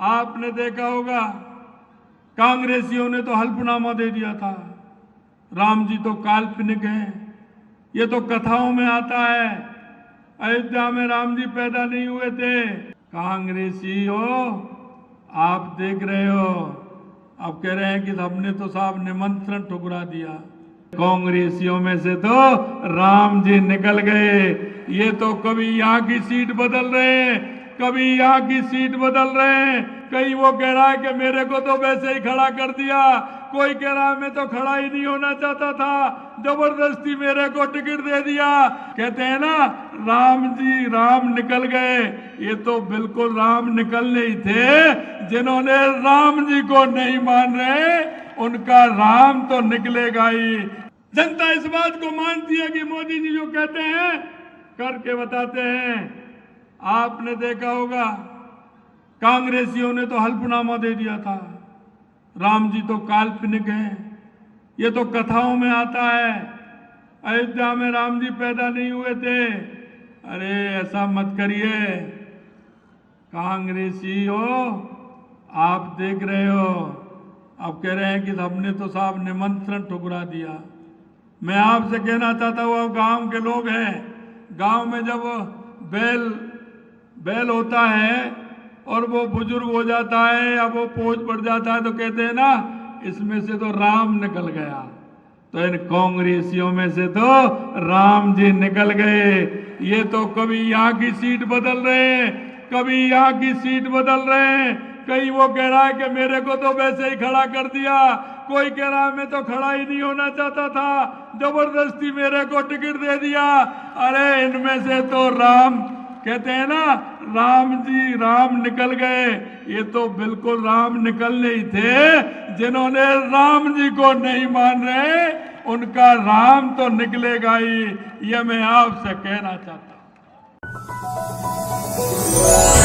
आपने देखा होगा कांग्रेसियों ने तो हल्फनामा दे दिया था, राम जी तो काल्पनिक हैं, ये तो कथाओं में आता है, अयोध्या में राम जी पैदा नहीं हुए थे। कांग्रेसी हो, आप देख रहे हो, आप कह रहे हैं कि हमने तो साहब निमंत्रण ठुकरा दिया। कांग्रेसियों में से तो राम जी निकल गए। ये तो कभी यहाँ की सीट बदल रहे हैं, कभी यहाँ की सीट बदल रहे हैं। कहीं वो कह रहा है कि मेरे को तो वैसे ही खड़ा कर दिया, कोई कह रहा है मैं तो खड़ा ही नहीं होना चाहता था, जबरदस्ती मेरे को टिकट दे दिया। कहते हैं ना राम जी राम निकल गए, ये तो बिल्कुल राम निकलने ही थे। जिन्होंने राम जी को नहीं मान रहे उनका राम तो निकलेगा ही। जनता इस बात को मानती है कि मोदी जी जो कहते हैं करके बताते हैं। आपने देखा होगा कांग्रेसियों ने तो हल्फनामा दे दिया था, राम जी तो काल्पनिक हैं, ये तो कथाओं में आता है, अयोध्या में राम जी पैदा नहीं हुए थे। अरे ऐसा मत करिए, कांग्रेसी हो, आप देख रहे हो, आप कह रहे हैं कि हमने तो साहब निमंत्रण ठुकरा दिया। मैं आपसे कहना चाहता हूँ, गांव के लोग हैं, गांव में जब बैल होता है और वो बुजुर्ग हो जाता है या वो पोंछ पड़ जाता है तो कहते हैं ना इसमें से तो राम निकल गया। तो इन कांग्रेसियों में से तो राम जी निकल गए। ये तो कभी यहाँ की सीट बदल रहे हैं, कभी यहाँ की सीट बदल रहे हैं। कहीं वो कह रहा है कि मेरे को तो वैसे ही खड़ा कर दिया, कोई कह रहा है मैं तो खड़ा ही नहीं होना चाहता था, जबरदस्ती मेरे को टिकट दे दिया। अरे इनमें से तो राम, कहते हैं ना राम जी राम निकल गए, ये तो बिल्कुल राम निकलने ही थे। जिन्होंने राम जी को नहीं मान रहे उनका राम तो निकलेगा ही, ये मैं आपसे कहना चाहता हूं।